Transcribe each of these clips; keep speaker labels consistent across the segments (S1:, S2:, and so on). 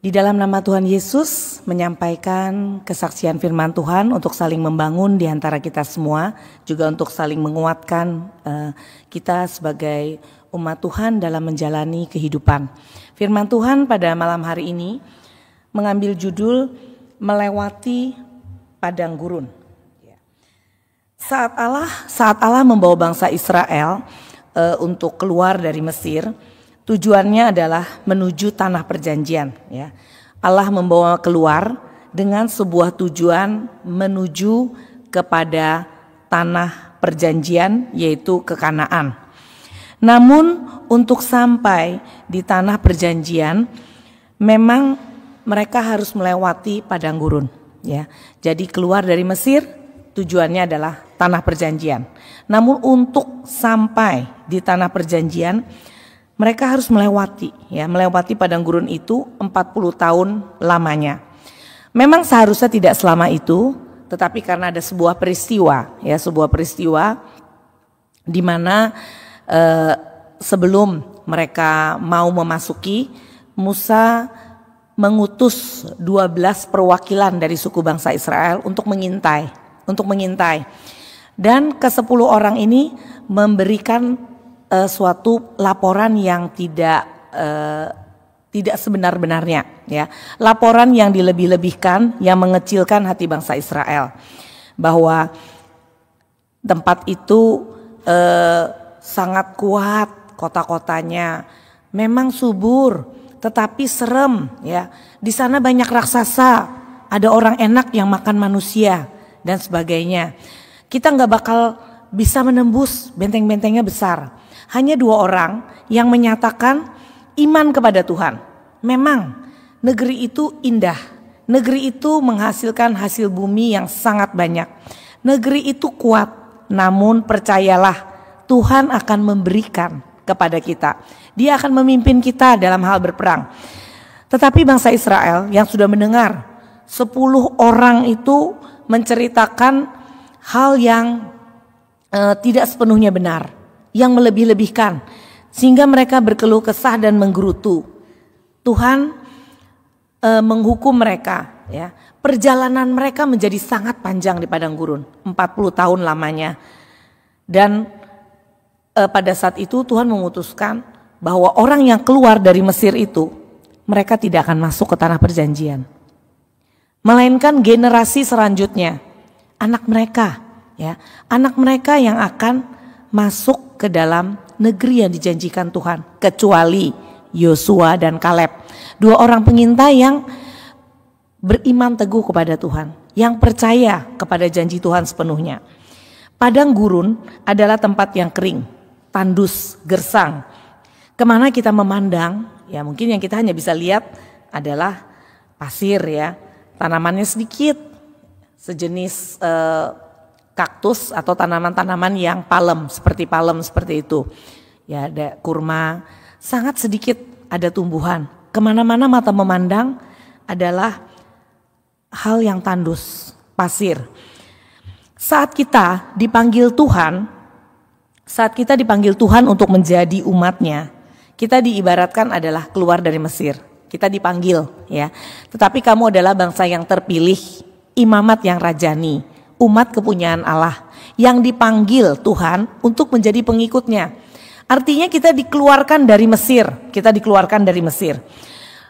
S1: Di dalam nama Tuhan Yesus menyampaikan kesaksian firman Tuhan untuk saling membangun di antara kita semua, juga untuk saling menguatkan kita sebagai umat Tuhan dalam menjalani kehidupan. Firman Tuhan pada malam hari ini mengambil judul melewati padang gurun. Saat Allah membawa bangsa Israel untuk keluar dari Mesir, tujuannya adalah menuju tanah perjanjian. Ya. Allah membawa keluar dengan sebuah tujuan menuju kepada tanah perjanjian, yaitu ke Kanaan. Namun untuk sampai di tanah perjanjian, memang mereka harus melewati padang gurun. Ya. Jadi keluar dari Mesir, tujuannya adalah tanah perjanjian. Namun untuk sampai di tanah perjanjian, mereka harus melewati padang gurun itu 40 tahun lamanya. Memang seharusnya tidak selama itu, tetapi karena ada sebuah peristiwa di mana sebelum mereka mau memasuki, Musa mengutus 12 perwakilan dari suku bangsa Israel untuk mengintai. Dan ke-10 orang ini memberikan suatu laporan yang tidak sebenar-benarnya, ya. Laporan yang dilebih-lebihkan, yang mengecilkan hati bangsa Israel, bahwa tempat itu sangat kuat, kota-kotanya memang subur, tetapi serem, ya. Di sana banyak raksasa, ada orang enak yang makan manusia dan sebagainya. Kita nggak bakal bisa menembus, benteng-bentengnya besar. Hanya 2 orang yang menyatakan iman kepada Tuhan. Memang negeri itu indah, negeri itu menghasilkan hasil bumi yang sangat banyak, negeri itu kuat. Namun percayalah, Tuhan akan memberikan kepada kita. Dia akan memimpin kita dalam hal berperang. Tetapi bangsa Israel yang sudah mendengar 10 orang itu menceritakan hal yang tidak sepenuhnya benar, yang melebih-lebihkan, sehingga mereka berkeluh kesah dan menggerutu. Tuhan menghukum mereka, ya. Perjalanan mereka menjadi sangat panjang di padang gurun, 40 tahun lamanya. Dan pada saat itu Tuhan memutuskan bahwa orang yang keluar dari Mesir itu, mereka tidak akan masuk ke tanah perjanjian, melainkan generasi selanjutnya, anak mereka, ya, anak mereka yang akan masuk ke dalam negeri yang dijanjikan Tuhan, kecuali Yosua dan Kaleb, 2 orang pengintai yang beriman teguh kepada Tuhan, yang percaya kepada janji Tuhan sepenuhnya. Padang gurun adalah tempat yang kering, tandus, gersang. Kemana kita memandang, ya mungkin yang kita hanya bisa lihat adalah pasir, ya, tanamannya sedikit, sejenis kaktus atau tanaman-tanaman yang palem seperti itu. Ya, ada kurma, sangat sedikit ada tumbuhan. Kemana-mana mata memandang adalah hal yang tandus, pasir. Saat kita dipanggil Tuhan untuk menjadi umatnya, kita diibaratkan adalah keluar dari Mesir. Kita dipanggil, ya. Tetapi kamu adalah bangsa yang terpilih, imamat yang rajani, umat kepunyaan Allah yang dipanggil Tuhan untuk menjadi pengikutnya. Artinya kita dikeluarkan dari Mesir,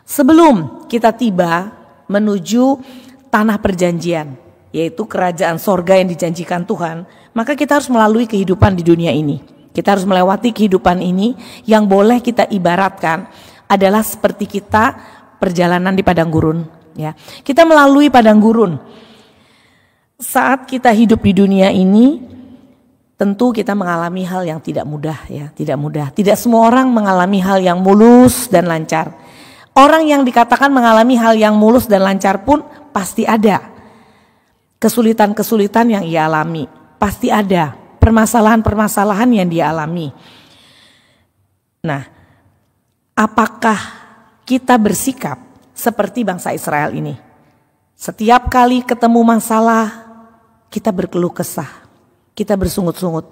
S1: Sebelum kita tiba menuju tanah perjanjian, yaitu kerajaan sorga yang dijanjikan Tuhan, maka kita harus melalui kehidupan di dunia ini. Kita harus melewati kehidupan ini yang boleh kita ibaratkan adalah seperti kita perjalanan di padang gurun, ya. Kita melalui padang gurun. Saat kita hidup di dunia ini, tentu kita mengalami hal yang tidak mudah, ya, tidak mudah. Tidak semua orang mengalami hal yang mulus dan lancar. Orang yang dikatakan mengalami hal yang mulus dan lancar pun pasti ada kesulitan-kesulitan yang ia alami, pasti ada permasalahan-permasalahan yang dia alami. Nah, apakah kita bersikap seperti bangsa Israel ini? Setiap kali ketemu masalah, kita berkeluh kesah, kita bersungut-sungut.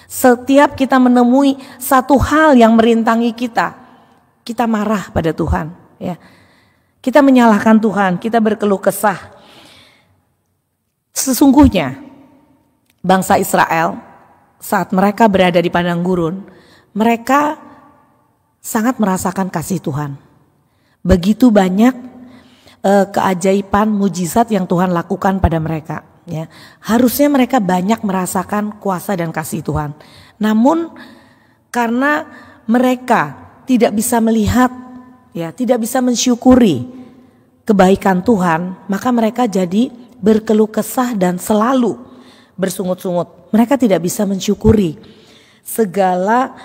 S1: Setiap kita menemui satu hal yang merintangi kita, kita marah pada Tuhan, ya. kita menyalahkan Tuhan, kita berkeluh kesah. Sesungguhnya bangsa Israel saat mereka berada di padang gurun, mereka sangat merasakan kasih Tuhan. Begitu banyak keajaiban, mujizat yang Tuhan lakukan pada mereka. Ya, harusnya mereka banyak merasakan kuasa dan kasih Tuhan. Namun karena mereka tidak bisa melihat, ya, tidak bisa mensyukuri kebaikan Tuhan, maka mereka jadi berkeluh kesah dan selalu bersungut-sungut. Mereka tidak bisa mensyukuri segala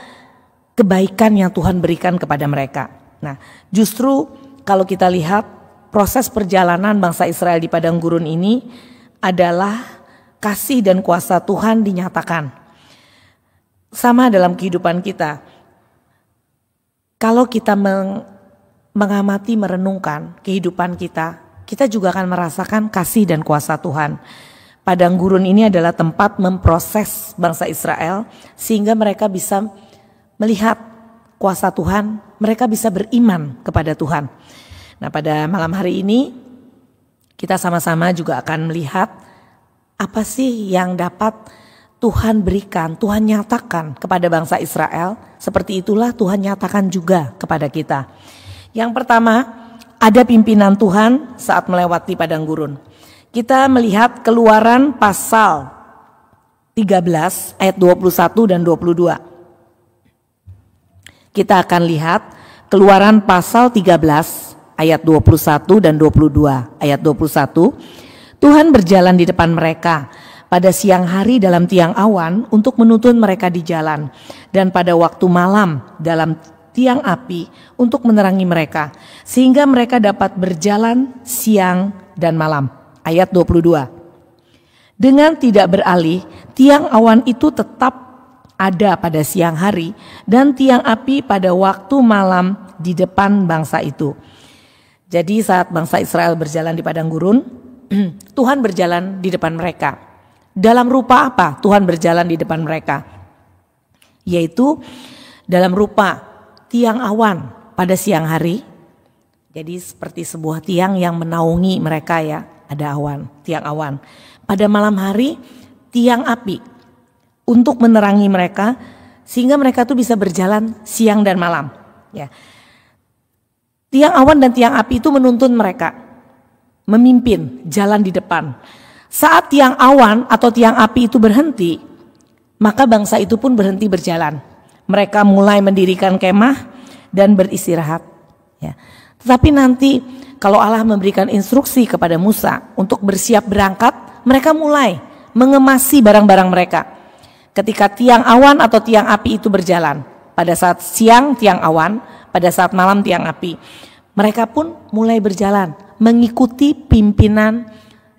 S1: kebaikan yang Tuhan berikan kepada mereka. Nah, justru kalau kita lihat proses perjalanan bangsa Israel di padang gurun ini adalah kasih dan kuasa Tuhan dinyatakan. Sama dalam kehidupan kita. Kalau kita mengamati, merenungkan kehidupan kita, kita juga akan merasakan kasih dan kuasa Tuhan. Padang gurun ini adalah tempat memproses bangsa Israel sehingga mereka bisa melihat kuasa Tuhan, mereka bisa beriman kepada Tuhan. Nah, pada malam hari ini kita sama-sama juga akan melihat apa sih yang dapat Tuhan berikan, Tuhan nyatakan kepada bangsa Israel. Seperti itulah Tuhan nyatakan juga kepada kita. Yang pertama, ada pimpinan Tuhan saat melewati padang gurun. Kita melihat Keluaran pasal 13 ayat 21 dan 22. Kita akan lihat Keluaran pasal 13 ayat 21 dan 22. Ayat 21, Tuhan berjalan di depan mereka pada siang hari dalam tiang awan untuk menuntun mereka di jalan, dan pada waktu malam dalam tiang api untuk menerangi mereka, sehingga mereka dapat berjalan siang dan malam. Ayat 22, dengan tidak beralih, tiang awan itu tetap ada pada siang hari dan tiang api pada waktu malam di depan bangsa itu. Jadi saat bangsa Israel berjalan di padang gurun, Tuhan berjalan di depan mereka. Dalam rupa apa Tuhan berjalan di depan mereka? Yaitu dalam rupa tiang awan pada siang hari. Jadi seperti sebuah tiang yang menaungi mereka, ya, ada awan, tiang awan. Pada malam hari tiang api untuk menerangi mereka sehingga mereka tuh bisa berjalan siang dan malam, ya. Tiang awan dan tiang api itu menuntun mereka, memimpin jalan di depan. Saat tiang awan atau tiang api itu berhenti, maka bangsa itu pun berhenti berjalan. Mereka mulai mendirikan kemah dan beristirahat. Ya. Tetapi nanti kalau Allah memberikan instruksi kepada Musa untuk bersiap berangkat, mereka mulai mengemasi barang-barang mereka. Ketika tiang awan atau tiang api itu berjalan, pada saat siang tiang awan, pada saat malam tiang api, mereka pun mulai berjalan mengikuti pimpinan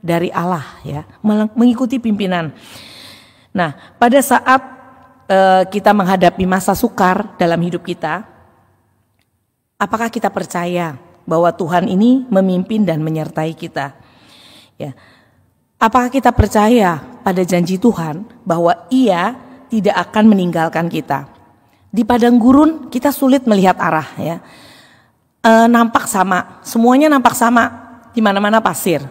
S1: dari Allah, ya, mengikuti pimpinan. Nah, pada saat kita menghadapi masa sukar dalam hidup kita, apakah kita percaya bahwa Tuhan ini memimpin dan menyertai kita? Ya. Apakah kita percaya pada janji Tuhan bahwa Ia tidak akan meninggalkan kita? Di padang gurun kita sulit melihat arah, ya. Nampak sama, semuanya nampak sama, di mana-mana pasir.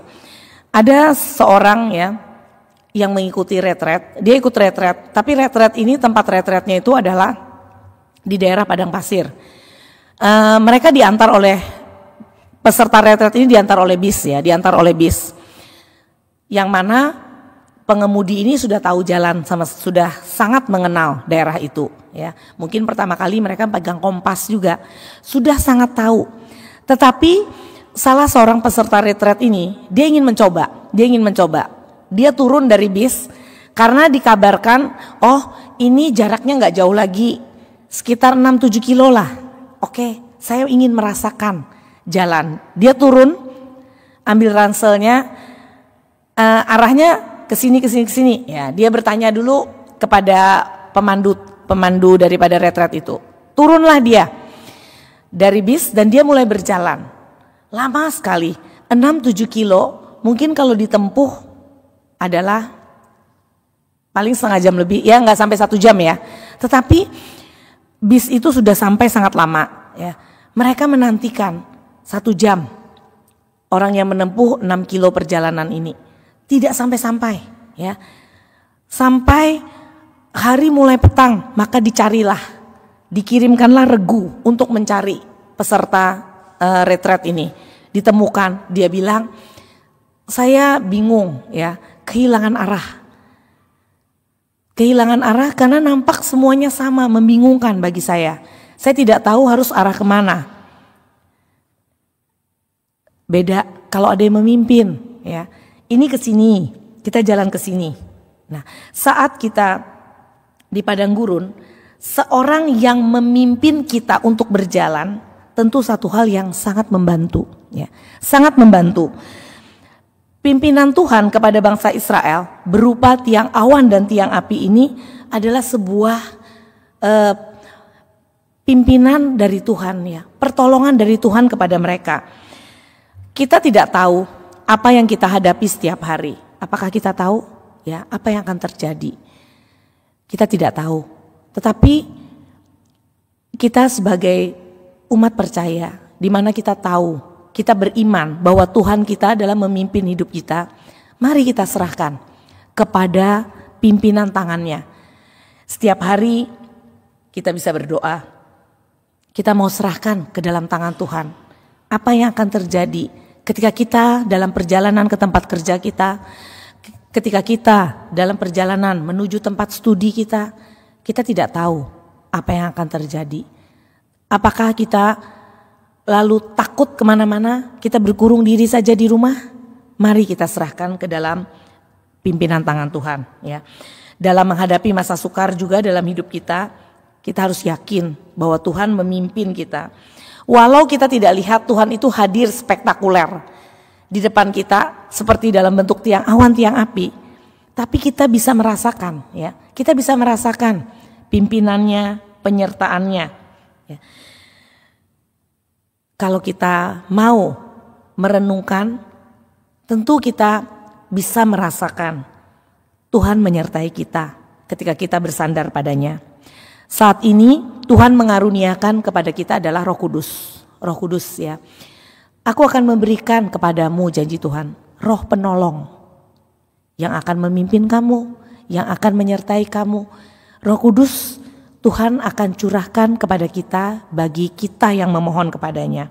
S1: Ada seorang, ya, yang mengikuti retret, dia ikut retret, tapi retret ini tempat retretnya itu adalah di daerah padang pasir. Mereka diantar oleh peserta retret ini diantar oleh bis, ya, diantar oleh bis. Yang mana pengemudi ini sudah tahu jalan, sudah sangat mengenal daerah itu, ya. Mungkin pertama kali mereka pegang kompas juga, sudah sangat tahu. Tetapi salah seorang peserta retret ini, dia ingin mencoba. Dia turun dari bis karena dikabarkan, oh ini jaraknya nggak jauh lagi, sekitar 6-7 kilo lah. Oke, saya ingin merasakan jalan. Dia turun, ambil ranselnya, arahnya ke sini. Ya, dia bertanya dulu kepada pemandu daripada retret itu. Turunlah dia dari bis dan dia mulai berjalan. Lama sekali, 6-7 kilo, mungkin kalau ditempuh adalah paling setengah jam lebih, ya, nggak sampai 1 jam, ya. Tetapi bis itu sudah sampai sangat lama, ya. Mereka menantikan 1 jam, orang yang menempuh 6 kilo perjalanan ini. Tidak sampai-sampai ya. Sampai hari mulai petang, maka dikirimkanlah regu untuk mencari peserta retret ini. Ditemukan, dia bilang, saya bingung ya, kehilangan arah. Kehilangan arah karena nampak semuanya sama, membingungkan bagi saya. Saya tidak tahu harus arah kemana. Beda kalau ada yang memimpin ya. Ini ke sini, kita jalan ke sini. Nah, saat kita di padang gurun, seorang yang memimpin kita untuk berjalan tentu satu hal yang sangat membantu ya. Sangat membantu. Pimpinan Tuhan kepada bangsa Israel berupa tiang awan dan tiang api ini adalah sebuah pimpinan dari Tuhan ya, pertolongan dari Tuhan kepada mereka. Kita tidak tahu apa yang kita hadapi setiap hari. Apakah kita tahu ya apa yang akan terjadi? Kita tidak tahu. Tetapi kita sebagai umat percaya, di mana kita tahu, kita beriman bahwa Tuhan kita adalah memimpin hidup kita, mari kita serahkan kepada pimpinan tangannya. Setiap hari kita bisa berdoa, kita mau serahkan ke dalam tangan Tuhan. Apa yang akan terjadi ketika kita dalam perjalanan ke tempat kerja kita, ketika kita dalam perjalanan menuju tempat studi kita tidak tahu apa yang akan terjadi. Apakah kita lalu takut kemana-mana, kita berkurung diri saja di rumah? Mari kita serahkan ke dalam pimpinan tangan Tuhan ya. Dalam menghadapi masa sukar juga dalam hidup kita harus yakin bahwa Tuhan memimpin kita. Walau kita tidak lihat Tuhan itu hadir spektakuler di depan kita seperti dalam bentuk tiang awan, tiang api, tapi kita bisa merasakan ya. Kita bisa merasakan pimpinannya, penyertaannya ya. Kalau kita mau merenungkan, tentu kita bisa merasakan Tuhan menyertai kita ketika kita bersandar padanya. Saat ini Tuhan mengaruniakan kepada kita adalah Roh Kudus. Roh Kudus ya. Aku akan memberikan kepadamu, janji Tuhan, roh penolong yang akan memimpin kamu, yang akan menyertai kamu. Roh Kudus Tuhan akan curahkan kepada kita bagi kita yang memohon kepadanya.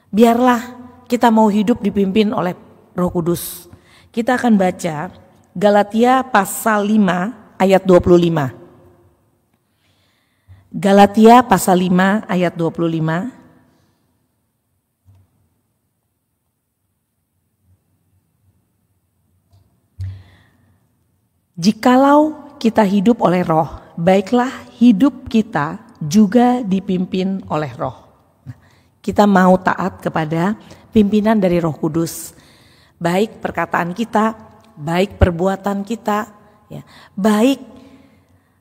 S1: Biarlah kita mau hidup dipimpin oleh Roh Kudus. Kita akan baca Galatia pasal 5 ayat 25. Galatia pasal 5 ayat 25. Jikalau kita hidup oleh Roh, baiklah hidup kita juga dipimpin oleh Roh. Kita mau taat kepada pimpinan dari Roh Kudus. Baik perkataan kita, baik perbuatan kita, ya, baik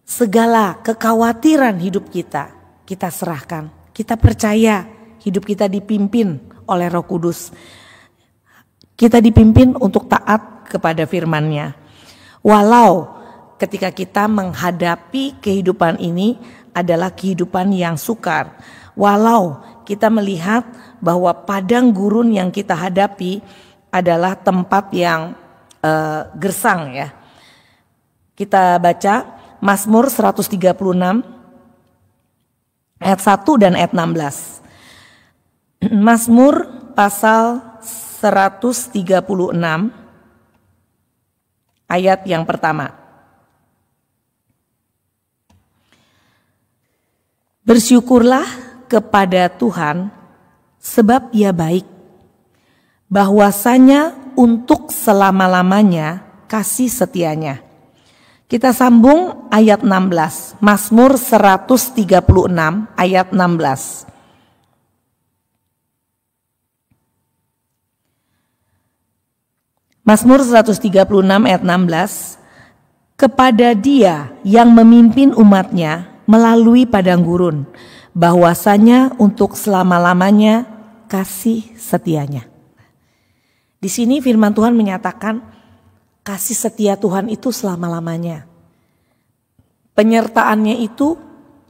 S1: segala kekhawatiran hidup kita serahkan. Kita percaya hidup kita dipimpin oleh Roh Kudus. Kita dipimpin untuk taat kepada firman-Nya. Walau ketika kita menghadapi kehidupan ini adalah kehidupan yang sukar. Walau kita melihat bahwa padang gurun yang kita hadapi adalah tempat yang gersang ya. Kita baca Mazmur 136 ayat 1 dan ayat 16. Mazmur pasal 136 ayat yang pertama. Bersyukurlah kepada Tuhan sebab Ia baik, bahwasanya untuk selama-lamanya kasih setianya. Kita sambung ayat 16, Mazmur 136 ayat 16. Mazmur 136 ayat 16, kepada Dia yang memimpin umatnya melalui padang gurun, bahwasanya untuk selama-lamanya kasih setianya. Di sini firman Tuhan menyatakan kasih setia Tuhan itu selama-lamanya. Penyertaannya itu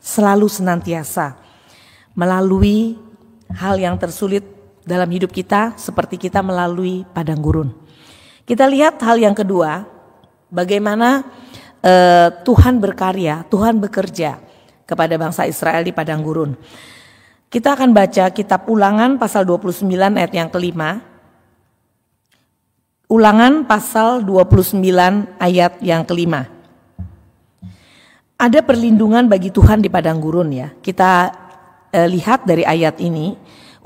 S1: selalu senantiasa. Melalui hal yang tersulit dalam hidup kita seperti kita melalui padang gurun. Kita lihat hal yang kedua, bagaimana Tuhan berkarya, Tuhan bekerja kepada bangsa Israel di padang gurun. Kita akan baca kitab Ulangan pasal 29 ayat yang kelima. Ulangan pasal 29 ayat yang kelima. Ada perlindungan bagi Tuhan di padang gurun ya. Kita lihat dari ayat ini,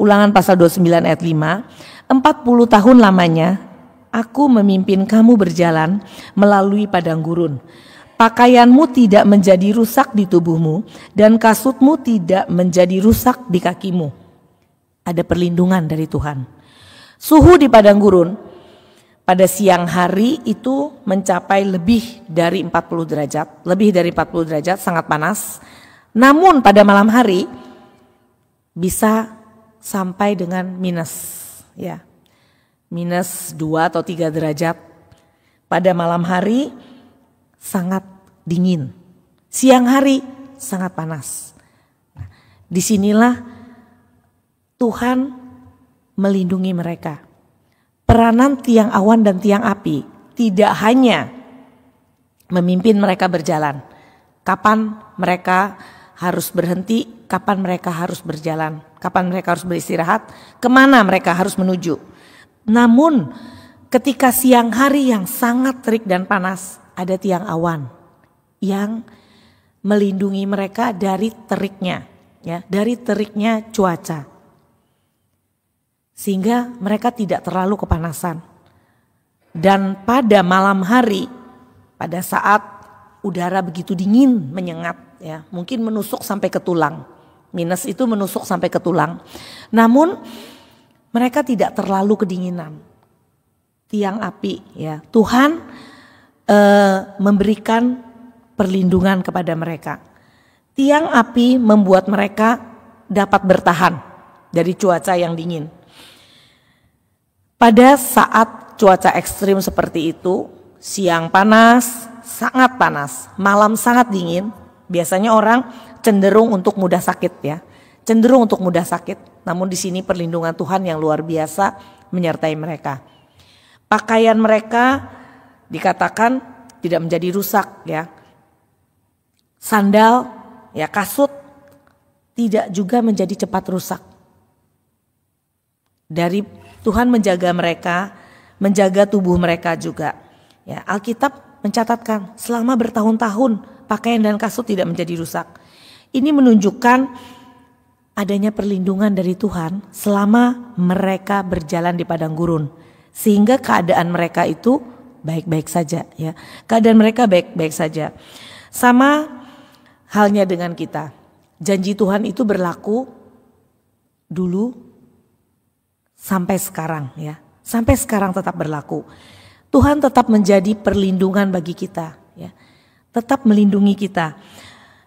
S1: Ulangan pasal 29 ayat 5. 40 tahun lamanya aku memimpin kamu berjalan melalui padang gurun. Pakaianmu tidak menjadi rusak di tubuhmu dan kasutmu tidak menjadi rusak di kakimu. Ada perlindungan dari Tuhan. Suhu di padang gurun pada siang hari itu mencapai lebih dari 40 derajat. Lebih dari 40 derajat, sangat panas. Namun pada malam hari bisa sampai dengan minus, ya, minus 2 atau 3 derajat. Pada malam hari sangat dingin, siang hari sangat panas. Nah, disinilah Tuhan melindungi mereka. Peranan tiang awan dan tiang api tidak hanya memimpin mereka berjalan, kapan mereka harus berhenti, kapan mereka harus berjalan, kapan mereka harus beristirahat, kemana mereka harus menuju. Namun ketika siang hari yang sangat terik dan panas, ada tiang awan yang melindungi mereka dari teriknya, ya, dari teriknya cuaca. Sehingga mereka tidak terlalu kepanasan. Dan pada malam hari, pada saat udara begitu dingin menyengat, ya, mungkin menusuk sampai ke tulang. Minus itu menusuk sampai ke tulang. Namun mereka tidak terlalu kedinginan. Tiang api, ya, Tuhan memberikan perlindungan kepada mereka. Tiang api membuat mereka dapat bertahan dari cuaca yang dingin. Pada saat cuaca ekstrim seperti itu, siang panas, sangat panas, malam sangat dingin, biasanya orang cenderung untuk mudah sakit, ya. Cenderung untuk mudah sakit. Namun di sini perlindungan Tuhan yang luar biasa menyertai mereka. Pakaian mereka dikatakan tidak menjadi rusak, ya. Sandal, ya, kasut tidak juga menjadi cepat rusak. Dari Tuhan menjaga mereka, menjaga tubuh mereka juga. Ya, Alkitab mencatatkan selama bertahun-tahun pakaian dan kasut tidak menjadi rusak. Ini menunjukkan adanya perlindungan dari Tuhan selama mereka berjalan di padang gurun. Sehingga keadaan mereka itu baik-baik saja, ya. Keadaan mereka baik-baik saja. Sama halnya dengan kita. Janji Tuhan itu berlaku dulu sampai sekarang, ya. Sampai sekarang tetap berlaku. Tuhan tetap menjadi perlindungan bagi kita, ya. Tetap melindungi kita.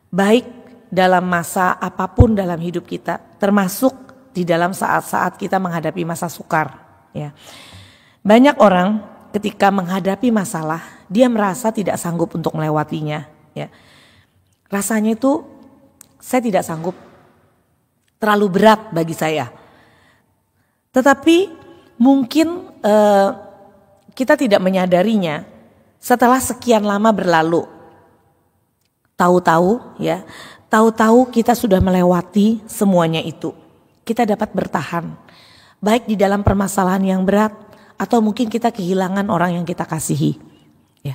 S1: Baik dalam masa apapun dalam hidup kita, termasuk di dalam saat-saat kita menghadapi masa sukar, ya. Banyak orang ketika menghadapi masalah, dia merasa tidak sanggup untuk melewatinya, ya. Rasanya itu saya tidak sanggup, terlalu berat bagi saya. Tetapi mungkin kita tidak menyadarinya setelah sekian lama berlalu. Tahu-tahu, ya, tahu-tahu kita sudah melewati semuanya itu. Kita dapat bertahan, baik di dalam permasalahan yang berat, atau mungkin kita kehilangan orang yang kita kasihi, ya.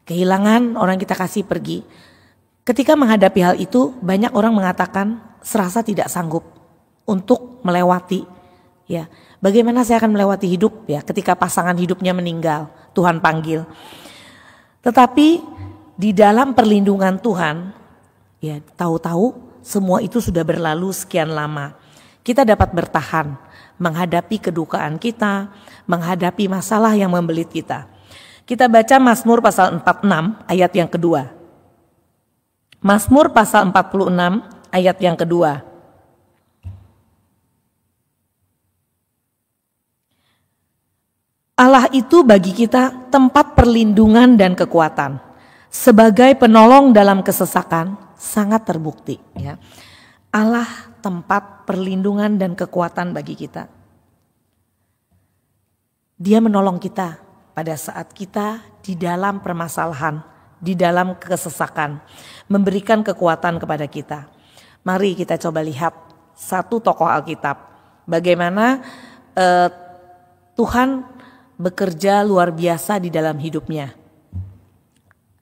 S1: Kehilangan orang yang kita kasih pergi. Ketika menghadapi hal itu, banyak orang mengatakan serasa tidak sanggup untuk melewati, ya. Bagaimana saya akan melewati hidup, ya, ketika pasangan hidupnya meninggal, Tuhan panggil. Tetapi di dalam perlindungan Tuhan, ya, tahu-tahu semua itu sudah berlalu sekian lama. Kita dapat bertahan menghadapi kedukaan kita, menghadapi masalah yang membelit kita. Kita baca Mazmur pasal 46 ayat yang kedua. Mazmur pasal 46 ayat yang kedua. Allah itu bagi kita tempat perlindungan dan kekuatan. Sebagai penolong dalam kesesakan sangat terbukti, ya. Allah tempat perlindungan dan kekuatan bagi kita. Dia menolong kita pada saat kita di dalam permasalahan, di dalam kesesakan, memberikan kekuatan kepada kita. Mari kita coba lihat satu tokoh Alkitab, bagaimana Tuhan bekerja luar biasa di dalam hidupnya.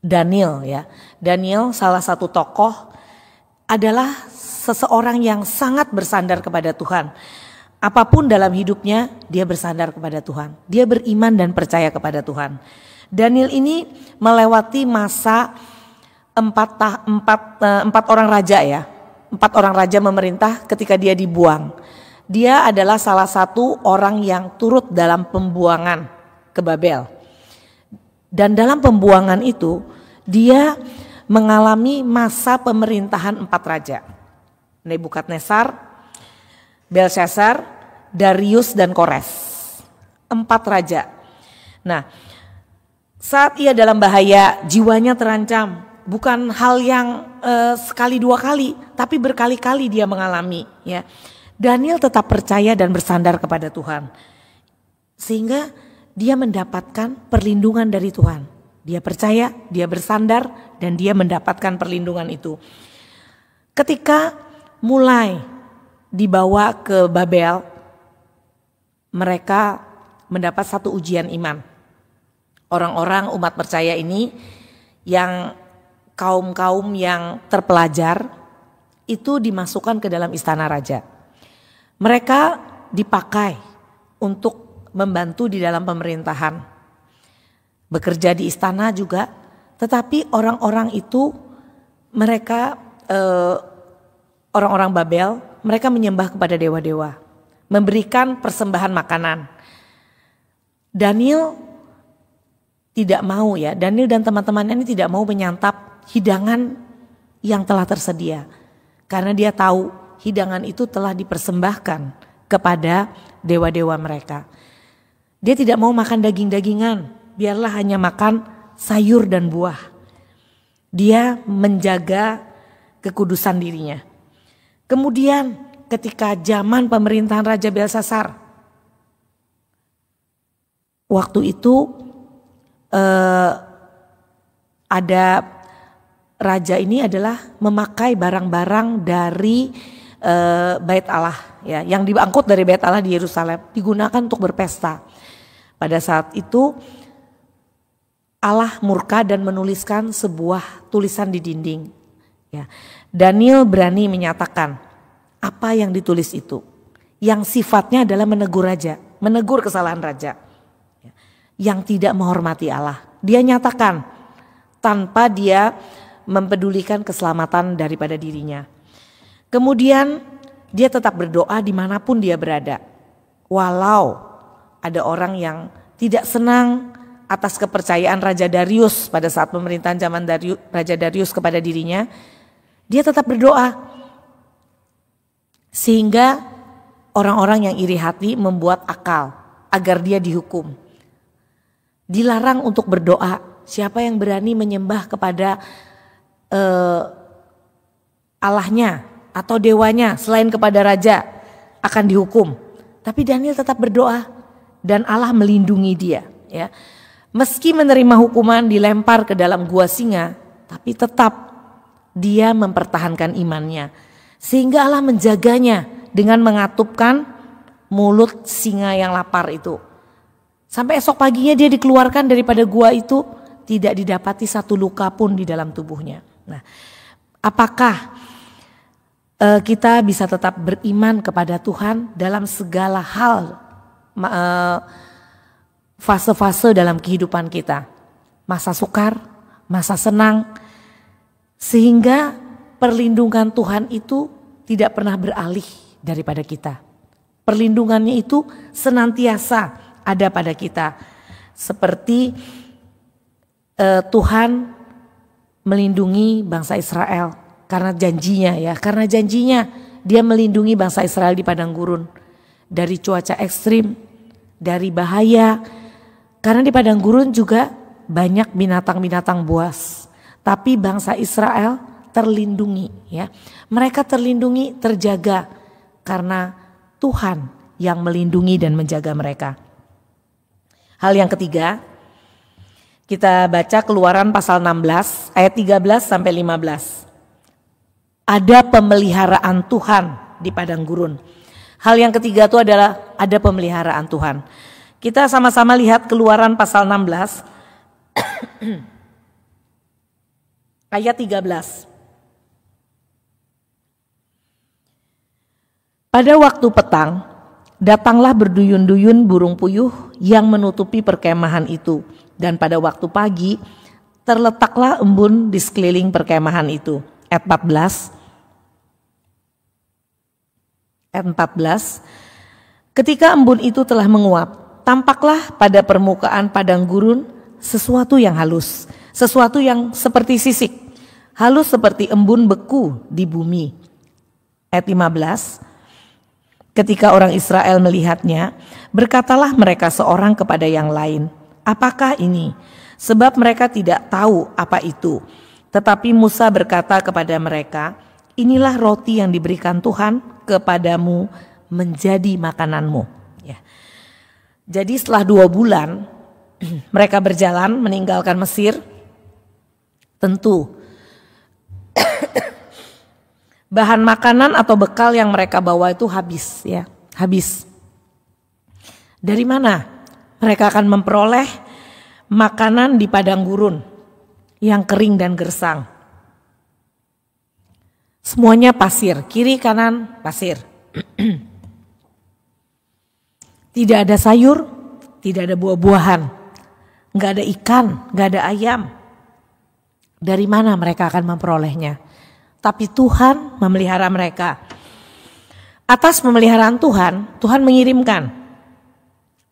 S1: Daniel ya, Daniel salah satu tokoh adalah seseorang yang sangat bersandar kepada Tuhan. Apapun dalam hidupnya dia bersandar kepada Tuhan. Dia beriman dan percaya kepada Tuhan. Daniel ini melewati masa empat orang raja ya. 4 orang raja memerintah ketika dia dibuang. Dia adalah salah satu orang yang turut dalam pembuangan ke Babel. Dan dalam pembuangan itu dia mengalami masa pemerintahan 4 raja. Nebukadnezar, Belshazzar, Darius dan Kores. 4 raja. Nah, saat ia dalam bahaya, jiwanya terancam. Bukan hal yang sekali 2 kali, tapi berkali-kali dia mengalami. Ya, Daniel tetap percaya dan bersandar kepada Tuhan, sehingga dia mendapatkan perlindungan dari Tuhan. Dia percaya, dia bersandar, dan dia mendapatkan perlindungan itu. Ketika mulai dibawa ke Babel, mereka mendapat satu ujian iman. Orang-orang umat percaya ini yang kaum-kaum yang terpelajar itu dimasukkan ke dalam istana raja. Mereka dipakai untuk membantu di dalam pemerintahan, bekerja di istana juga. Tetapi orang-orang itu mereka orang-orang Babel, mereka menyembah kepada dewa-dewa, memberikan persembahan makanan. Daniel tidak mau ya, Daniel dan teman-temannya ini tidak mau menyantap hidangan yang telah tersedia. Karena dia tahu hidangan itu telah dipersembahkan kepada dewa-dewa mereka. Dia tidak mau makan daging-dagingan, biarlah hanya makan sayur dan buah. Dia menjaga kekudusan dirinya. Kemudian ketika zaman pemerintahan Raja Belshazzar, waktu itu ada raja ini adalah memakai barang-barang dari Bait Allah ya, yang diangkut dari Bait Allah di Yerusalem digunakan untuk berpesta. Pada saat itu Allah murka dan menuliskan sebuah tulisan di dinding. Ya. Daniel berani menyatakan apa yang ditulis itu, yang sifatnya adalah menegur raja, menegur kesalahan raja, ya, yang tidak menghormati Allah. Dia nyatakan tanpa dia mempedulikan keselamatan daripada dirinya. Kemudian dia tetap berdoa dimanapun dia berada. Walau ada orang yang tidak senang atas kepercayaan Raja Darius pada saat pemerintahan zaman Raja Darius kepada dirinya, dia tetap berdoa. Sehingga orang-orang yang iri hati membuat akal agar dia dihukum. Dilarang untuk berdoa. Siapa yang berani menyembah kepada Allahnya atau dewanya selain kepada raja akan dihukum. Tapi Daniel tetap berdoa dan Allah melindungi dia. Ya. Meski menerima hukuman dilempar ke dalam gua singa, tapi tetap dia mempertahankan imannya. Sehingga Allah menjaganya dengan mengatupkan mulut singa yang lapar itu. Sampai esok paginya dia dikeluarkan daripada gua itu, tidak didapati satu luka pun di dalam tubuhnya. Nah, apakah kita bisa tetap beriman kepada Tuhan dalam segala hal, fase-fase dalam kehidupan kita, masa sukar, masa senang, sehingga perlindungan Tuhan itu tidak pernah beralih daripada kita. Perlindungannya itu senantiasa ada pada kita. Seperti Tuhan melindungi bangsa Israel karena janjinya ya, karena janjinya dia melindungi bangsa Israel di padang gurun dari cuaca ekstrim, dari bahaya. Karena di padang gurun juga banyak binatang-binatang buas. Tapi bangsa Israel terlindungi ya. Mereka terlindungi, terjaga karena Tuhan yang melindungi dan menjaga mereka. Hal yang ketiga, kita baca Keluaran pasal 16 ayat 13 sampai 15. Ada pemeliharaan Tuhan di padang gurun. Hal yang ketiga itu adalah ada pemeliharaan Tuhan. Kita sama-sama lihat Keluaran pasal 16 ayat 13. Pada waktu petang, datanglah berduyun-duyun burung puyuh yang menutupi perkemahan itu. Dan pada waktu pagi, terletaklah embun di sekeliling perkemahan itu. Ayat 14. Ayat 14. Ketika embun itu telah menguap, tampaklah pada permukaan padang gurun sesuatu yang halus. Sesuatu yang seperti sisik. Halus seperti embun beku di bumi. Ayat 15. Ketika orang Israel melihatnya, berkatalah mereka seorang kepada yang lain, apakah ini? Sebab mereka tidak tahu apa itu. Tetapi Musa berkata kepada mereka, inilah roti yang diberikan Tuhan kepadamu menjadi makananmu. Ya. Jadi setelah 2 bulan mereka berjalan meninggalkan Mesir, tentu bahan makanan atau bekal yang mereka bawa itu habis ya, habis. Dari mana mereka akan memperoleh makanan di padang gurun yang kering dan gersang? Semuanya pasir, kiri kanan pasir. Tidak ada sayur, tidak ada buah-buahan, nggak ada ikan, nggak ada ayam. Dari mana mereka akan memperolehnya? Tapi Tuhan memelihara mereka. Atas pemeliharaan Tuhan, Tuhan mengirimkan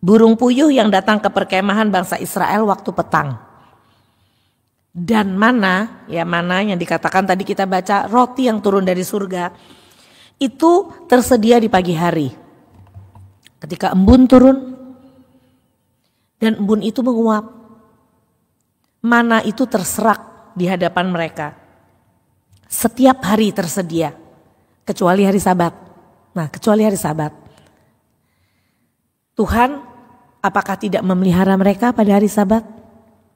S1: burung puyuh yang datang ke perkemahan bangsa Israel waktu petang. Dan mana, ya mana yang dikatakan tadi kita baca, roti yang turun dari surga, itu tersedia di pagi hari. Ketika embun turun, dan embun itu menguap, mana itu terserak di hadapan mereka. Setiap hari tersedia, kecuali hari Sabat. Nah, kecuali hari Sabat. Tuhan apakah tidak memelihara mereka pada hari Sabat?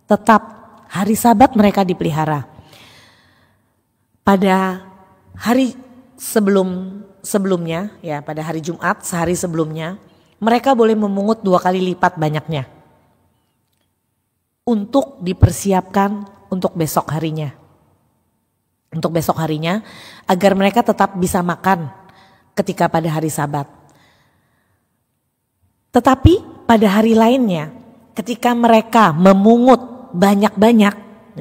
S1: Tetap hari Sabat mereka dipelihara. Pada hari sebelumnya, ya pada hari Jumat sehari sebelumnya, mereka boleh memungut 2 kali lipat banyaknya. Untuk dipersiapkan untuk besok harinya. Untuk besok harinya agar mereka tetap bisa makan ketika pada hari Sabat. Tetapi pada hari lainnya ketika mereka memungut banyak-banyak,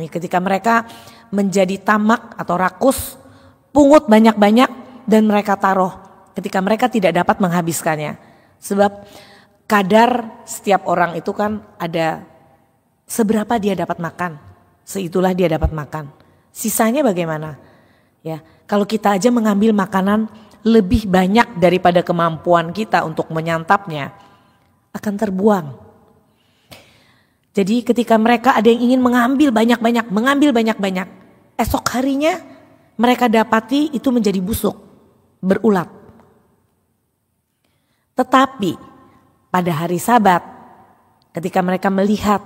S1: ketika mereka menjadi tamak atau rakus, pungut banyak-banyak dan mereka taruh ketika mereka tidak dapat menghabiskannya. Sebab kadar setiap orang itu kan ada seberapa dia dapat makan, seitulah dia dapat makan. Sisanya bagaimana? Ya, kalau kita aja mengambil makanan lebih banyak daripada kemampuan kita untuk menyantapnya, akan terbuang. Jadi ketika mereka ada yang ingin mengambil banyak-banyak, esok harinya mereka dapati itu menjadi busuk, berulat. Tetapi pada hari Sabat, ketika mereka melihat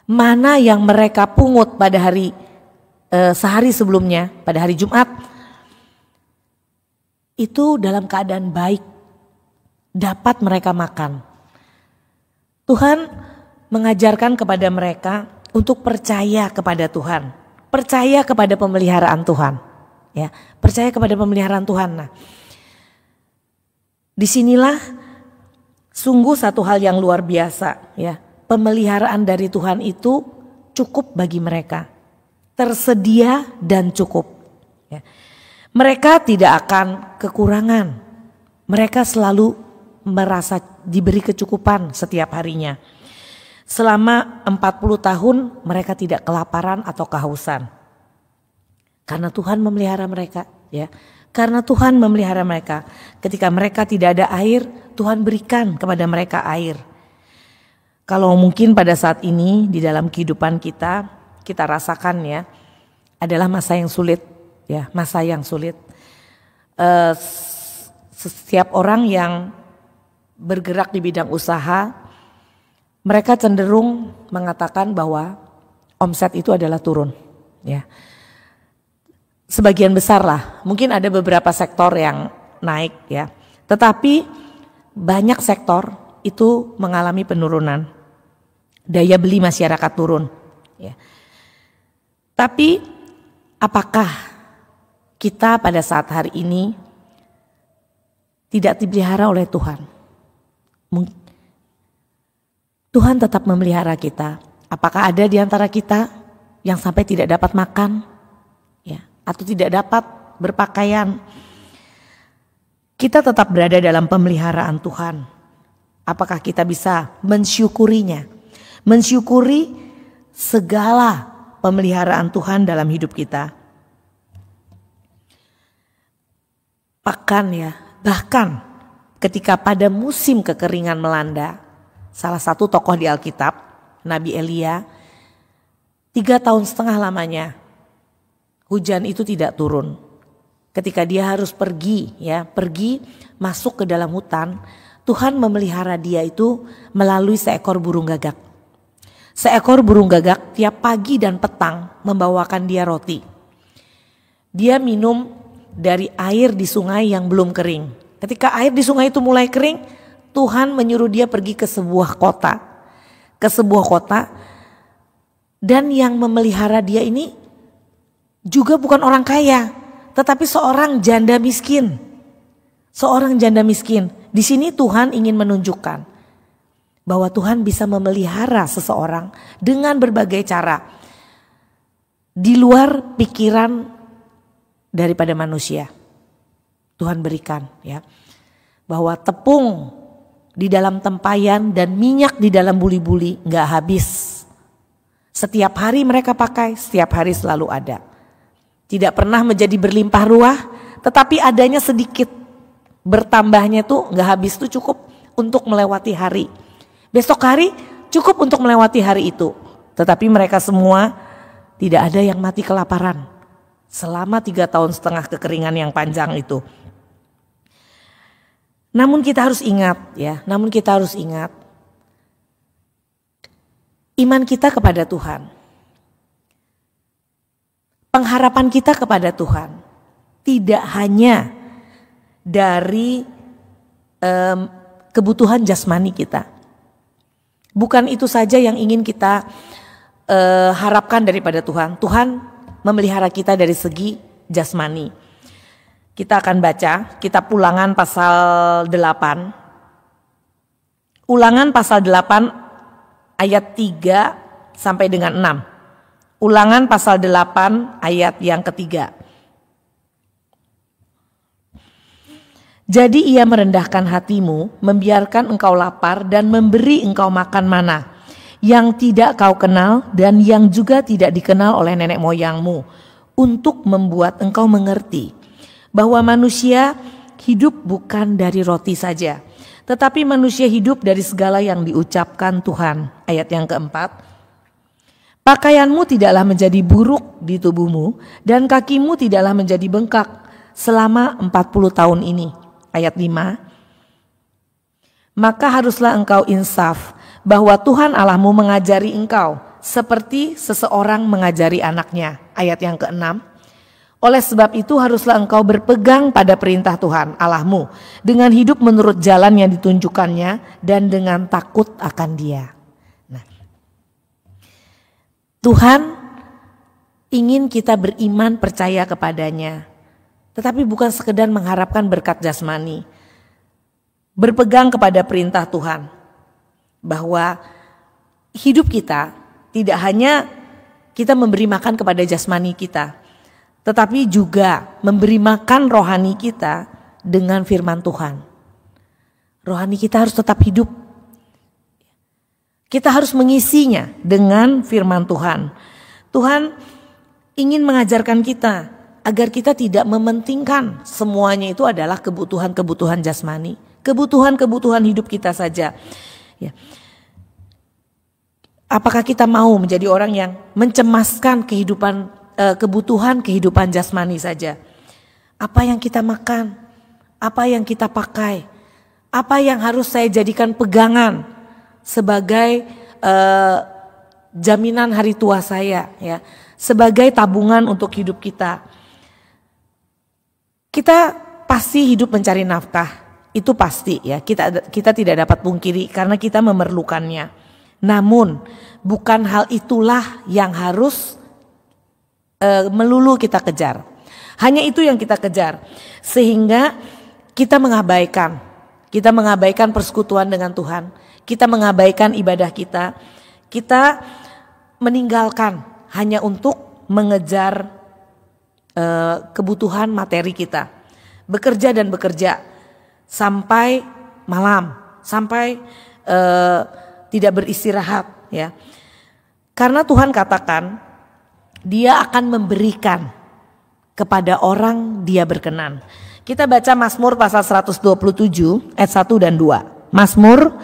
S1: mana yang mereka pungut pada hari sehari sebelumnya, pada hari Jumat, itu dalam keadaan baik, dapat mereka makan. Tuhan mengajarkan kepada mereka untuk percaya kepada Tuhan, percaya kepada pemeliharaan Tuhan, ya, percaya kepada pemeliharaan Tuhan. Nah, disinilah sungguh satu hal yang luar biasa, ya, pemeliharaan dari Tuhan itu cukup bagi mereka. Tersedia dan cukup. Ya. Mereka tidak akan kekurangan. Mereka selalu merasa diberi kecukupan setiap harinya. Selama 40 tahun mereka tidak kelaparan atau kehausan. Karena Tuhan memelihara mereka. Ya. Karena Tuhan memelihara mereka. Ketika mereka tidak ada air, Tuhan berikan kepada mereka air. Kalau mungkin pada saat ini di dalam kehidupan kita rasakan ya, adalah masa yang sulit, ya, masa yang sulit. Setiap orang yang bergerak di bidang usaha mereka cenderung mengatakan bahwa omset itu adalah turun, ya. Sebagian besar lah, mungkin ada beberapa sektor yang naik, ya. Tetapi banyak sektor itu mengalami penurunan. Daya beli masyarakat turun, ya. Tapi apakah kita pada saat hari ini tidak dipelihara oleh Tuhan? Tuhan tetap memelihara kita. Apakah ada di antara kita yang sampai tidak dapat makan, ya, atau tidak dapat berpakaian? Kita tetap berada dalam pemeliharaan Tuhan. Apakah kita bisa mensyukurinya? Mensyukuri segala pemeliharaan Tuhan dalam hidup kita. Bahkan ketika pada musim kekeringan melanda, salah satu tokoh di Alkitab, Nabi Elia, 3,5 tahun lamanya hujan itu tidak turun. Ketika dia harus pergi masuk ke dalam hutan, Tuhan memelihara dia itu melalui seekor burung gagak. Seekor burung gagak tiap pagi dan petang membawakan dia roti. Dia minum dari air di sungai yang belum kering. Ketika air di sungai itu mulai kering, Tuhan menyuruh dia pergi ke sebuah kota. Dan yang memelihara dia ini juga bukan orang kaya, tetapi seorang janda miskin. Di sini Tuhan ingin menunjukkan bahwa Tuhan bisa memelihara seseorang dengan berbagai cara di luar pikiran daripada manusia. Tuhan berikan, ya, bahwa tepung di dalam tempayan dan minyak di dalam buli-buli nggak habis. Setiap hari mereka pakai, setiap hari selalu ada. Tidak pernah menjadi berlimpah ruah, tetapi adanya sedikit. Bertambahnya tuh nggak habis, tuh cukup untuk melewati hari. Besok hari cukup untuk melewati hari itu. Tetapi mereka semua tidak ada yang mati kelaparan selama 3,5 tahun kekeringan yang panjang itu. Namun kita harus ingat, iman kita kepada Tuhan, pengharapan kita kepada Tuhan tidak hanya dari kebutuhan jasmani kita. Bukan itu saja yang ingin kita harapkan daripada Tuhan. Tuhan memelihara kita dari segi jasmani. Kita akan baca kitab Ulangan pasal 8. Ulangan pasal 8 ayat 3 sampai dengan 6. Ulangan pasal 8 ayat yang ketiga. Jadi ia merendahkan hatimu, membiarkan engkau lapar dan memberi engkau makan mana yang tidak kau kenal dan yang juga tidak dikenal oleh nenek moyangmu, untuk membuat engkau mengerti bahwa manusia hidup bukan dari roti saja, tetapi manusia hidup dari segala yang diucapkan Tuhan. Ayat yang keempat. Pakaianmu tidaklah menjadi buruk di tubuhmu dan kakimu tidaklah menjadi bengkak selama 40 tahun ini. Ayat 5. Maka haruslah engkau insaf bahwa Tuhan Allahmu mengajari engkau seperti seseorang mengajari anaknya. Ayat yang ke-6. Oleh sebab itu haruslah engkau berpegang pada perintah Tuhan Allahmu dengan hidup menurut jalan yang ditunjukkannya dan dengan takut akan Dia. Nah, Tuhan ingin kita beriman percaya kepadanya. Tetapi bukan sekedar mengharapkan berkat jasmani. Berpegang kepada perintah Tuhan. Bahwa hidup kita tidak hanya kita memberi makan kepada jasmani kita, tetapi juga memberi makan rohani kita dengan firman Tuhan. Rohani kita harus tetap hidup. Kita harus mengisinya dengan firman Tuhan. Tuhan ingin mengajarkan kita agar kita tidak mementingkan semuanya itu adalah kebutuhan-kebutuhan jasmani, kebutuhan-kebutuhan hidup kita saja. Ya. Apakah kita mau menjadi orang yang mencemaskan kebutuhan kehidupan jasmani saja? Apa yang kita makan, apa yang kita pakai, apa yang harus saya jadikan pegangan sebagai jaminan hari tua saya, ya, sebagai tabungan untuk hidup kita. Kita pasti hidup mencari nafkah, itu pasti ya. Kita tidak dapat pungkiri karena kita memerlukannya. Namun bukan hal itulah yang harus melulu kita kejar. Hanya itu yang kita kejar, sehingga kita mengabaikan persekutuan dengan Tuhan, kita mengabaikan ibadah kita meninggalkan hanya untuk mengejar kebutuhan materi kita, bekerja sampai malam, sampai tidak beristirahat, ya. Karena Tuhan katakan Dia akan memberikan kepada orang Dia berkenan. Kita baca Mazmur pasal 127 ayat 1 dan 2. Mazmur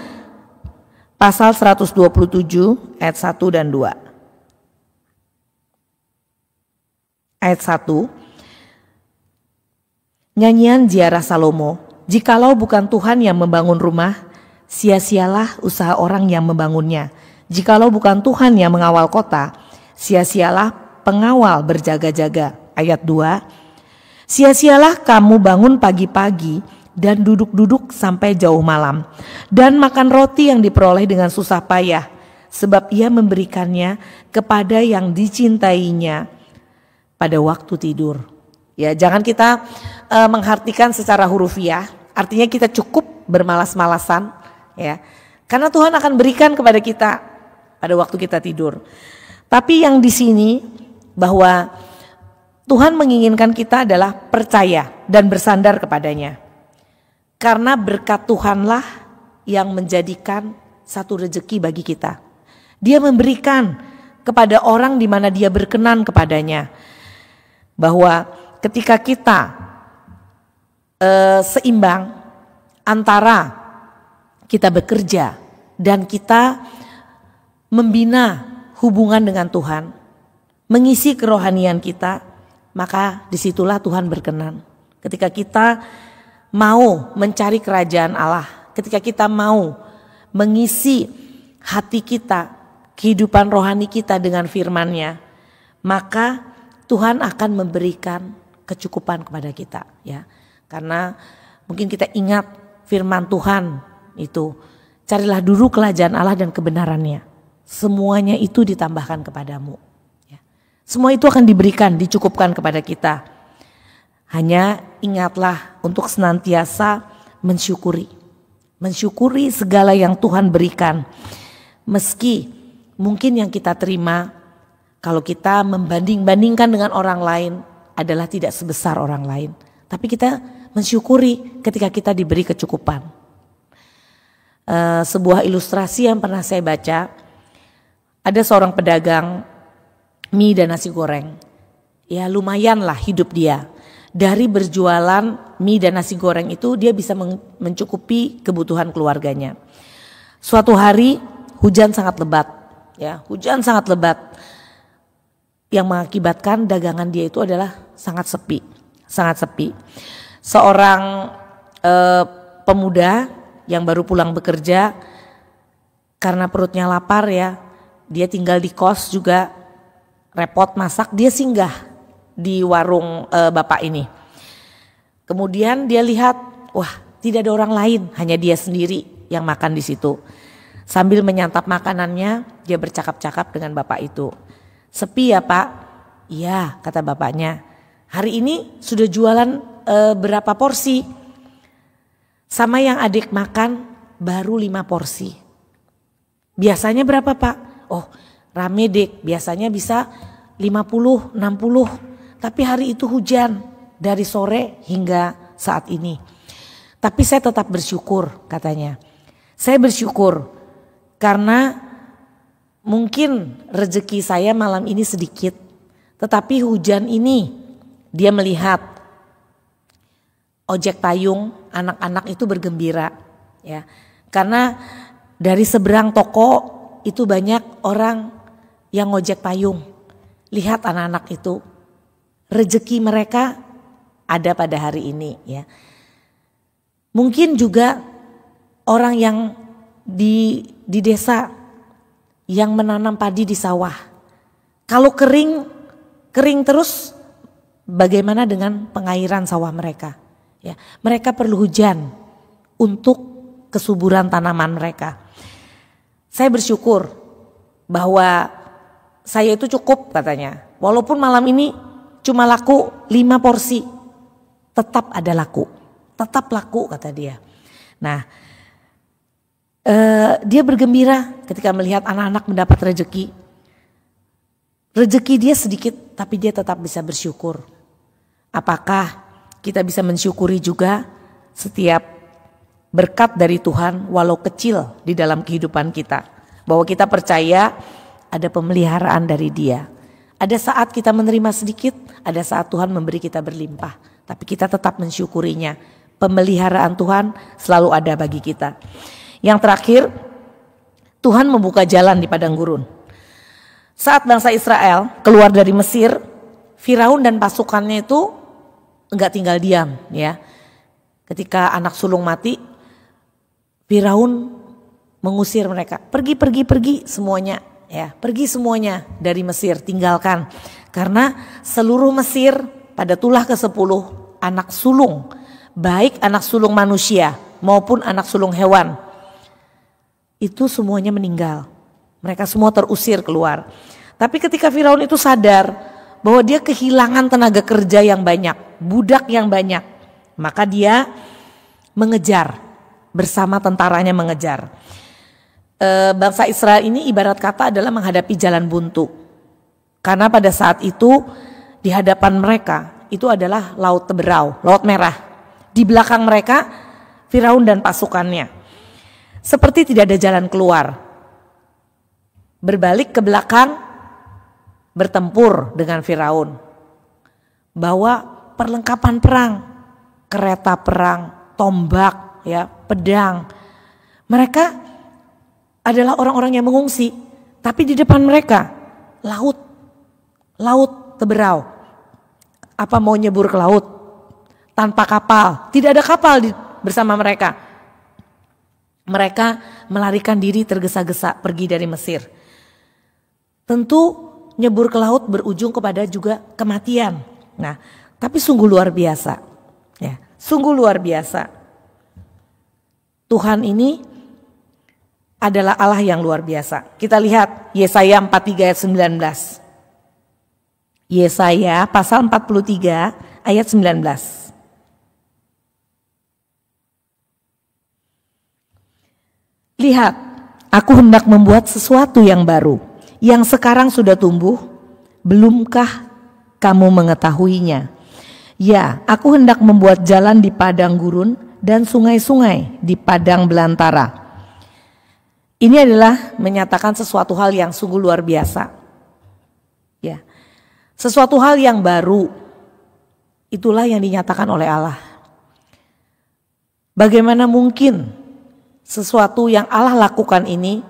S1: pasal 127 ayat 1 dan 2. Ayat 1. Nyanyian ziarah Salomo. Jikalau bukan Tuhan yang membangun rumah, sia-sialah usaha orang yang membangunnya. Jikalau bukan Tuhan yang mengawal kota, sia-sialah pengawal berjaga-jaga. Ayat 2. Sia-sialah kamu bangun pagi-pagi dan duduk-duduk sampai jauh malam, dan makan roti yang diperoleh dengan susah payah, sebab Ia memberikannya kepada yang dicintainya pada waktu tidur. Ya, jangan kita mengartikan secara hurufiah, artinya kita cukup bermalas-malasan, ya, karena Tuhan akan berikan kepada kita pada waktu kita tidur. Tapi yang di sini bahwa Tuhan menginginkan kita adalah percaya dan bersandar kepadanya. Karena berkat Tuhanlah yang menjadikan satu rezeki bagi kita. Dia memberikan kepada orang di mana Dia berkenan kepadanya. Bahwa ketika kita seimbang antara kita bekerja dan kita membina hubungan dengan Tuhan, mengisi kerohanian kita, maka disitulah Tuhan berkenan. Ketika kita mau mencari kerajaan Allah, ketika kita mau mengisi hati kita, kehidupan rohani kita dengan firman-Nya, maka Tuhan akan memberikan kecukupan kepada kita, ya. Karena mungkin kita ingat firman Tuhan itu, carilah dulu kerajaan Allah dan kebenarannya, semuanya itu ditambahkan kepadamu. Semua itu akan diberikan, dicukupkan kepada kita. Hanya ingatlah untuk senantiasa mensyukuri. Mensyukuri segala yang Tuhan berikan. Meski mungkin yang kita terima, kalau kita membanding-bandingkan dengan orang lain, adalah tidak sebesar orang lain. Tapi kita mensyukuri ketika kita diberi kecukupan. Sebuah ilustrasi yang pernah saya baca, ada seorang pedagang mie dan nasi goreng. Ya lumayanlah hidup dia. Dari berjualan mie dan nasi goreng itu dia bisa mencukupi kebutuhan keluarganya. Suatu hari hujan sangat lebat, ya, hujan sangat lebat yang mengakibatkan dagangan dia itu adalah sangat sepi, sangat sepi. Seorang pemuda yang baru pulang bekerja karena perutnya lapar, ya, dia tinggal di kos juga. Repot masak, dia singgah di warung bapak ini. Kemudian dia lihat, wah, tidak ada orang lain, hanya dia sendiri yang makan di situ. Sambil menyantap makanannya, dia bercakap-cakap dengan bapak itu. Sepi ya Pak? Iya, kata bapaknya. Hari ini sudah jualan berapa porsi? Sama yang adik makan baru 5 porsi. Biasanya berapa Pak? Oh, rame Dek, biasanya bisa 50, 60. Tapi hari itu hujan dari sore hingga saat ini. Tapi saya tetap bersyukur, katanya. Saya bersyukur karena mungkin rezeki saya malam ini sedikit. Tetapi hujan ini dia melihat ojek payung, anak-anak itu bergembira, ya. Karena dari seberang toko itu banyak orang yang ngojek payung. Lihat anak-anak itu, rezeki mereka ada pada hari ini, ya. Mungkin juga orang yang di di desa yang menanam padi di sawah. Kalau kering terus, bagaimana dengan pengairan sawah mereka? Ya, mereka perlu hujan untuk kesuburan tanaman mereka. Saya bersyukur bahwa saya itu cukup katanya. Walaupun malam ini cuma laku 5 porsi, tetap ada laku. Tetap laku kata dia. Nah, dia bergembira ketika melihat anak-anak mendapat rezeki. Rezeki dia sedikit tapi dia tetap bisa bersyukur. Apakah kita bisa mensyukuri juga setiap berkat dari Tuhan walau kecil di dalam kehidupan kita. Bahwa kita percaya ada pemeliharaan dari Dia. Ada saat kita menerima sedikit, ada saat Tuhan memberi kita berlimpah. Tapi kita tetap mensyukurinya. Pemeliharaan Tuhan selalu ada bagi kita. Yang terakhir, Tuhan membuka jalan di padang gurun. Saat bangsa Israel keluar dari Mesir, Firaun dan pasukannya itu enggak tinggal diam ya. Ketika anak sulung mati, Firaun mengusir mereka. Pergi semuanya ya. Pergi semuanya dari Mesir, tinggalkan. Karena seluruh Mesir pada tulah ke-10 anak sulung, baik anak sulung manusia maupun anak sulung hewan, itu semuanya meninggal. Mereka semua terusir keluar. Tapi ketika Firaun itu sadar bahwa dia kehilangan tenaga kerja yang banyak, budak yang banyak, maka dia mengejar, bersama tentaranya mengejar. Bangsa Israel ini ibarat kata adalah menghadapi jalan buntu. Karena pada saat itu di hadapan mereka itu adalah Laut Teberau, Laut Merah. Di belakang mereka Firaun dan pasukannya. Seperti tidak ada jalan keluar. Berbalik ke belakang, bertempur dengan Firaun. Bawa perlengkapan perang, kereta perang, tombak, ya, pedang. Mereka adalah orang-orang yang mengungsi, tapi di depan mereka laut Teberau. Apa mau nyebur ke laut tanpa kapal? Tidak ada kapal bersama mereka. Mereka melarikan diri tergesa-gesa pergi dari Mesir. Tentu nyebur ke laut berujung kepada juga kematian. Nah, tapi sungguh luar biasa. Ya, sungguh luar biasa. Tuhan ini adalah Allah yang luar biasa. Kita lihat Yesaya 43 ayat 19. Yesaya pasal 43 ayat 19. Lihat, aku hendak membuat sesuatu yang baru, yang sekarang sudah tumbuh, belumkah kamu mengetahuinya? Ya, aku hendak membuat jalan di padang gurun dan sungai-sungai di padang belantara. Ini adalah menyatakan sesuatu hal yang sungguh luar biasa. Ya, sesuatu hal yang baru, itulah yang dinyatakan oleh Allah. Bagaimana mungkin sesuatu yang Allah lakukan ini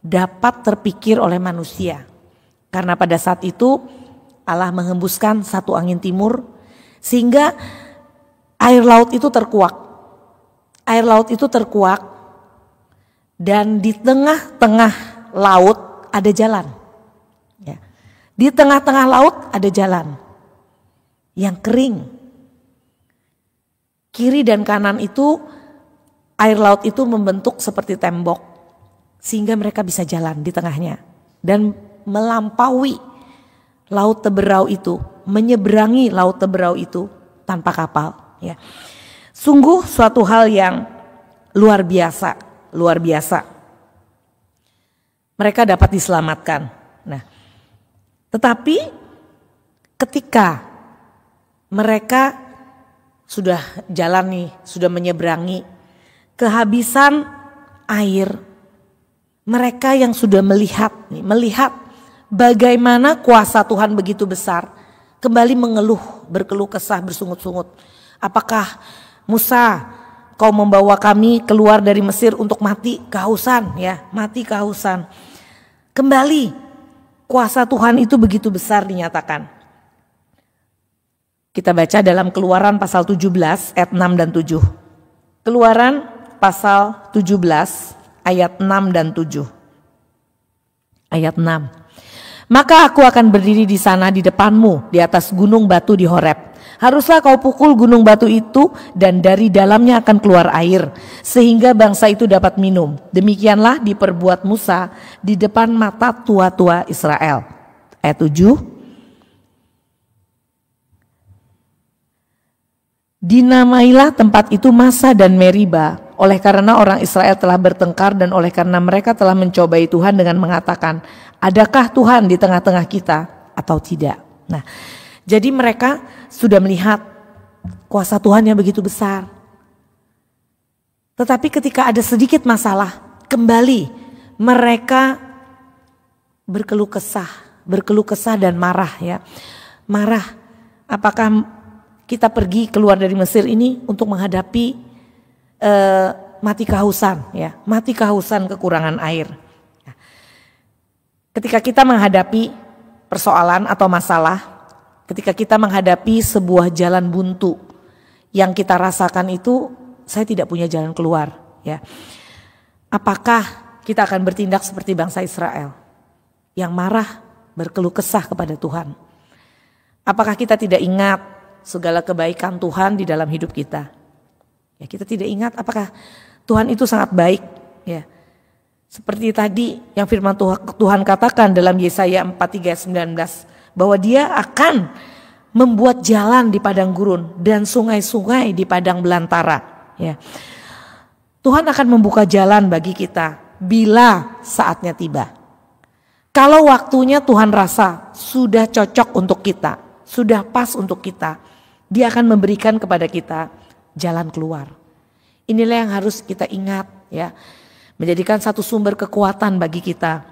S1: dapat terpikir oleh manusia? Karena pada saat itu Allah menghembuskan satu angin timur sehingga air laut itu terkuak. Air laut itu terkuak dan di tengah-tengah laut ada jalan. Ya. Di tengah-tengah laut ada jalan yang kering. Kiri dan kanan itu air laut itu membentuk seperti tembok sehingga mereka bisa jalan di tengahnya dan melampaui Laut Teberau itu, menyeberangi Laut Teberau itu tanpa kapal. Ya. Sungguh suatu hal yang luar biasa, luar biasa. Mereka dapat diselamatkan. Nah, tetapi ketika mereka sudah jalan nih, sudah menyeberangi, kehabisan air, mereka yang sudah melihat bagaimana kuasa Tuhan begitu besar, kembali mengeluh, berkeluh kesah, bersungut-sungut. Apakah Musa, kau membawa kami keluar dari Mesir untuk mati kehausan, ya, mati kehausan. Kembali kuasa Tuhan itu begitu besar dinyatakan. Kita baca dalam Keluaran pasal 17 ayat 6 dan 7. Keluaran pasal 17 ayat 6 dan 7. Ayat 6. Maka aku akan berdiri di sana di depanmu di atas gunung batu di Horeb. Haruslah kau pukul gunung batu itu dan dari dalamnya akan keluar air sehingga bangsa itu dapat minum. Demikianlah diperbuat Musa di depan mata tua-tua Israel. Ayat 7. Dinamailah tempat itu Masa dan Meriba oleh karena orang Israel telah bertengkar dan oleh karena mereka telah mencobai Tuhan dengan mengatakan, adakah Tuhan di tengah-tengah kita atau tidak? Nah, jadi mereka sudah melihat kuasa Tuhan yang begitu besar. Tetapi ketika ada sedikit masalah, kembali mereka berkeluh kesah dan marah ya. Marah, apakah kita pergi keluar dari Mesir ini untuk menghadapi mati kehausan ya, mati kehausan kekurangan air. Ketika kita menghadapi persoalan atau masalah, ketika kita menghadapi sebuah jalan buntu yang kita rasakan itu, saya tidak punya jalan keluar ya. Apakah kita akan bertindak seperti bangsa Israel yang marah, berkeluh kesah kepada Tuhan? Apakah kita tidak ingat segala kebaikan Tuhan di dalam hidup kita? Ya, kita tidak ingat apakah Tuhan itu sangat baik ya. Seperti tadi yang firman Tuhan katakan dalam Yesaya 43:19 bahwa Dia akan membuat jalan di padang gurun dan sungai-sungai di padang belantara ya. Tuhan akan membuka jalan bagi kita bila saatnya tiba. Kalau waktunya Tuhan rasa sudah cocok untuk kita, sudah pas untuk kita, Dia akan memberikan kepada kita jalan keluar. Inilah yang harus kita ingat ya. Menjadikan satu sumber kekuatan bagi kita.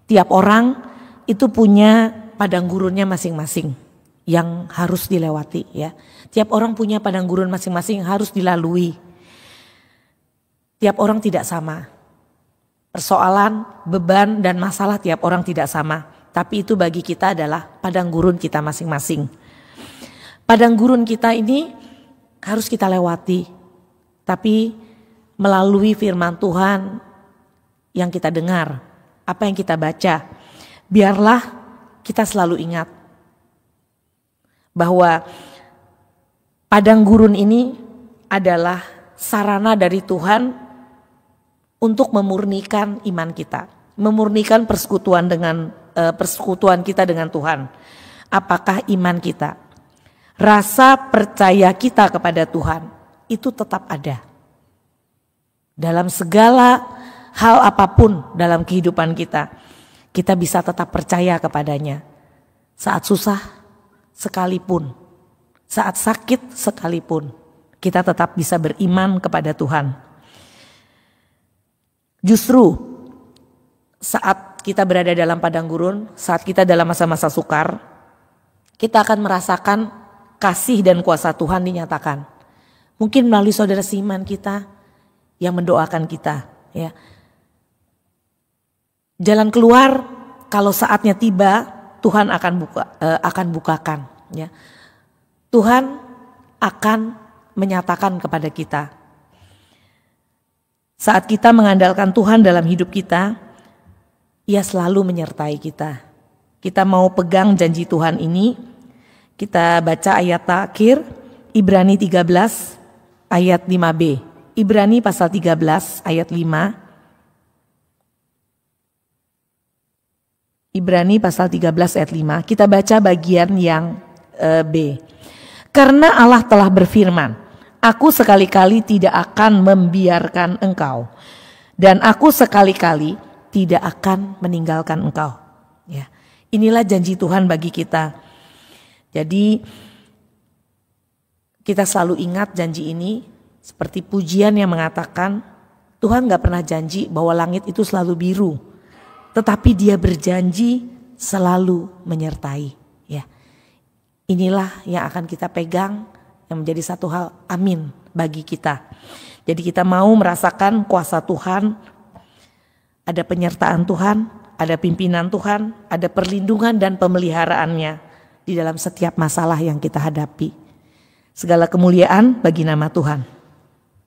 S1: Tiap orang itu punya padang gurunnya masing-masing yang harus dilewati ya. Tiap orang punya padang gurun masing-masing yang harus dilalui. Tiap orang tidak sama. Persoalan, beban dan masalah tiap orang tidak sama. Tapi itu bagi kita adalah padang gurun kita masing-masing. Padang gurun kita ini harus kita lewati, tapi melalui firman Tuhan yang kita dengar, apa yang kita baca, biarlah kita selalu ingat bahwa padang gurun ini adalah sarana dari Tuhan untuk memurnikan iman kita, memurnikan persekutuan kita dengan Tuhan. Apakah iman kita, rasa percaya kita kepada Tuhan itu tetap ada. Dalam segala hal apapun dalam kehidupan kita, kita bisa tetap percaya kepadanya. Saat susah sekalipun, saat sakit sekalipun, kita tetap bisa beriman kepada Tuhan. Justru saat kita berada dalam padang gurun, saat kita dalam masa-masa sukar, kita akan merasakan kasih dan kuasa Tuhan dinyatakan. Mungkin melalui saudara seiman kita yang mendoakan kita ya. Jalan keluar kalau saatnya tiba Tuhan akan bukakan ya. Tuhan akan menyatakan kepada kita. Saat kita mengandalkan Tuhan dalam hidup kita, Ia selalu menyertai kita. Kita mau pegang janji Tuhan ini. Kita baca ayat terakhir Ibrani 13 ayat 5b. Ibrani pasal 13 ayat 5. Ibrani pasal 13 ayat 5. Kita baca bagian yang B. Karena Allah telah berfirman, aku sekali-kali tidak akan membiarkan engkau, dan aku sekali-kali tidak akan meninggalkan engkau. Ya, inilah janji Tuhan bagi kita. Jadi kita selalu ingat janji ini, seperti pujian yang mengatakan Tuhan gak pernah janji bahwa langit itu selalu biru, tetapi Dia berjanji selalu menyertai. Ya, inilah yang akan kita pegang, yang menjadi satu hal amin bagi kita. Jadi kita mau merasakan kuasa Tuhan, ada penyertaan Tuhan, ada pimpinan Tuhan, ada perlindungan dan pemeliharaannya di dalam setiap masalah yang kita hadapi. Segala kemuliaan bagi nama Tuhan.